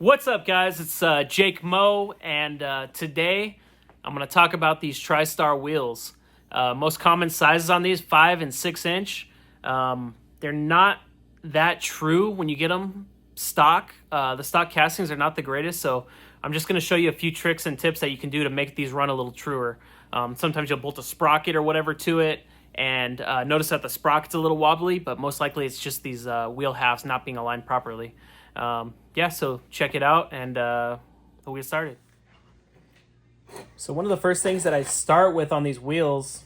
What's up, guys? It's Jake Moe, and today I'm going to talk about these TriStar wheels. Most common sizes on these, 5 and 6 inch. They're not that true when you get them stock. The stock castings are not the greatest, so I'm just going to show you a few tricks and tips that you can do to make these run a little truer. Sometimes you'll bolt a sprocket or whatever to it, and notice that the sprocket's a little wobbly, but most likely it's just these wheel halves not being aligned properly. Yeah, so check it out, and we'll get started. So one of the first things that I start with on these wheels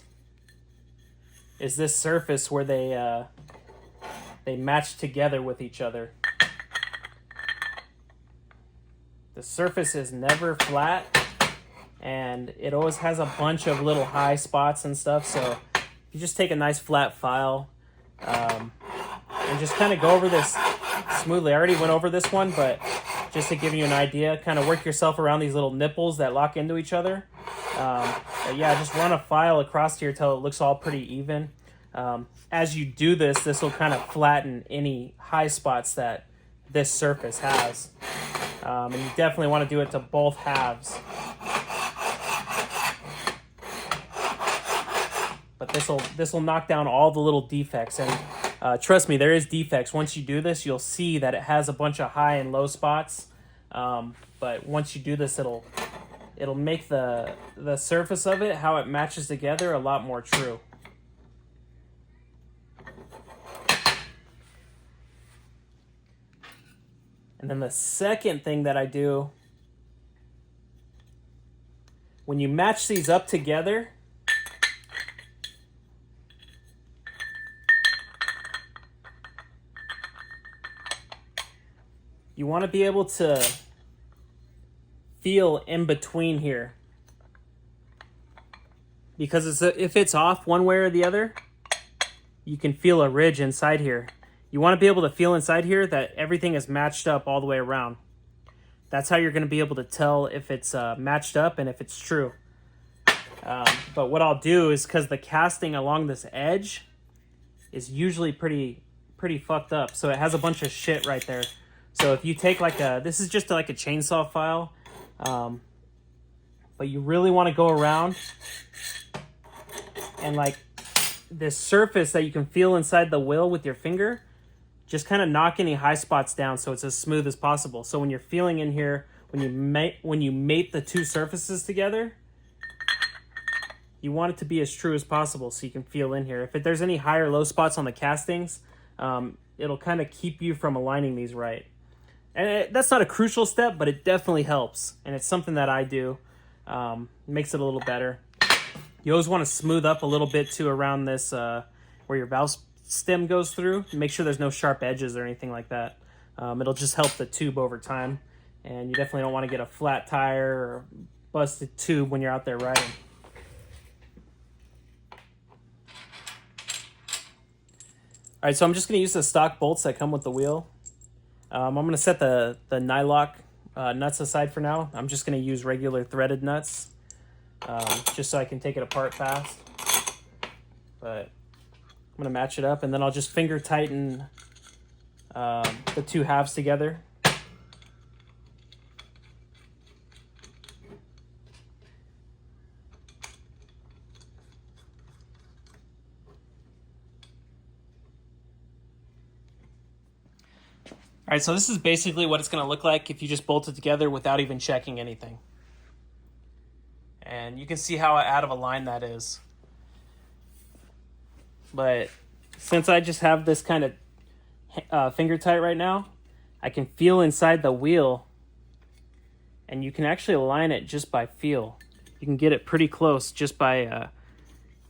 is this surface where they match together with each other. The surface is never flat, and it always has a bunch of little high spots and stuff, so you just take a nice flat file and just kind of go over this smoothly. I already went over this one, but just to give you an idea, kind of work yourself around these little nipples that lock into each other. But yeah, just run a file across here till it looks all pretty even. As you do this, this will kind of flatten any high spots that this surface has. And you definitely want to do it to both halves. But this will knock down all the little defects, and trust me, there is defects. Once you do this, you'll see that it has a bunch of high and low spots. But once you do this, it'll make the surface of it, how it matches together, a lot more true. And then the second thing that I do, when you match these up together, you want to be able to feel in between here. Because if it's off one way or the other, you can feel a ridge inside here. You want to be able to feel inside here that everything is matched up all the way around. That's how you're going to be able to tell if it's matched up and if it's true. But what I'll do is, because the casting along this edge is usually pretty fucked up, so it has a bunch of shit right there. So if you take this is just like a chainsaw file, but you really want to go around and like this surface that you can feel inside the wheel with your finger, just kind of knock any high spots down so it's as smooth as possible. So when you're feeling in here, when you mate the two surfaces together, you want it to be as true as possible so you can feel in here. If there's any high or low spots on the castings, it'll kind of keep you from aligning these right. And that's not a crucial step, but it definitely helps. And it's something that I do. Makes it a little better. You always want to smooth up a little bit too around this where your valve stem goes through. Make sure there's no sharp edges or anything like that. It'll just help the tube over time. And you definitely don't want to get a flat tire or busted tube when you're out there riding. All right, so I'm just going to use the stock bolts that come with the wheel. I'm going to set the nylock nuts aside for now. I'm just going to use regular threaded nuts just so I can take it apart fast. But I'm going to match it up, and then I'll just finger tighten the two halves together. All right, so this is basically what it's going to look like if you just bolt it together without even checking anything. And you can see how out of a line that is. But since I just have this kind of finger tight right now, I can feel inside the wheel, and you can actually align it just by feel. You can get it pretty close just by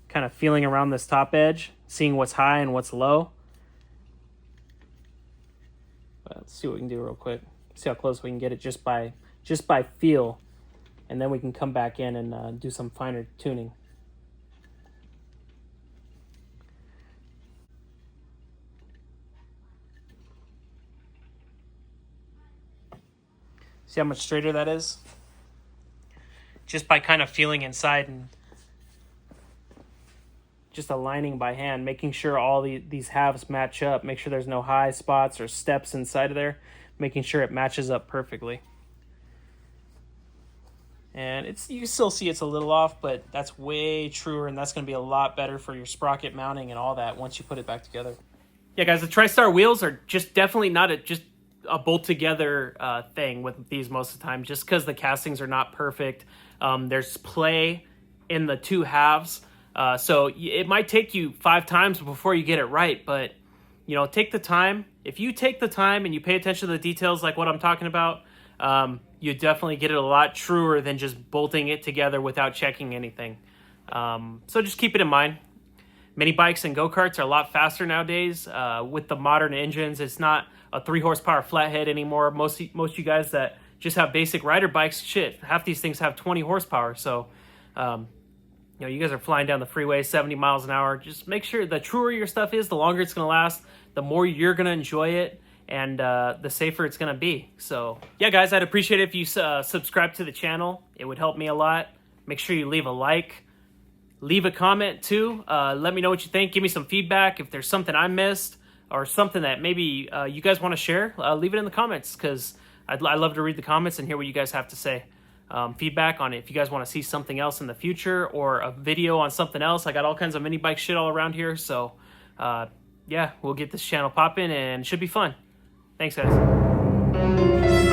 kind of feeling around this top edge, seeing what's high and what's low. Let's see what we can do real quick. See how close we can get it just by feel, and then we can come back in and do some finer tuning. See how much straighter that is? Just by kind of feeling inside and just aligning by hand, making sure all these halves match up, make sure there's no high spots or steps inside of there. making sure it matches up perfectly. And you can still see it's a little off, but that's way truer, and that's going to be a lot better for your sprocket mounting and all that once you put it back together. Yeah, guys, the TriStar wheels are just definitely not just a bolt together thing with these most of the time, just because the castings are not perfect. There's play in the two halves, so it might take you 5 times before you get it right, but you know, take the time. If you take the time and you pay attention to the details like what I'm talking about, you definitely get it a lot truer than just bolting it together without checking anything. So just keep it in mind. Mini bikes and go-karts are a lot faster nowadays. With the modern engines, it's not a 3 horsepower flathead anymore. Most of you guys that just have basic rider bikes, shit, half these things have 20 horsepower. So, you know, you guys are flying down the freeway 70 miles an hour. Just make sure the truer your stuff is, the longer it's going to last, the more you're going to enjoy it, and the safer it's going to be. So, yeah, guys, I'd appreciate it if you subscribe to the channel. It would help me a lot. Make sure you leave a like. Leave a comment, too. Let me know what you think. Give me some feedback. If there's something I missed or something that maybe you guys want to share, leave it in the comments, because I love to read the comments and hear what you guys have to say. Feedback on it. If you guys want to see something else in the future or a video on something else, I got all kinds of mini bike shit all around here. So, yeah, we'll get this channel popping and it should be fun. Thanks, guys.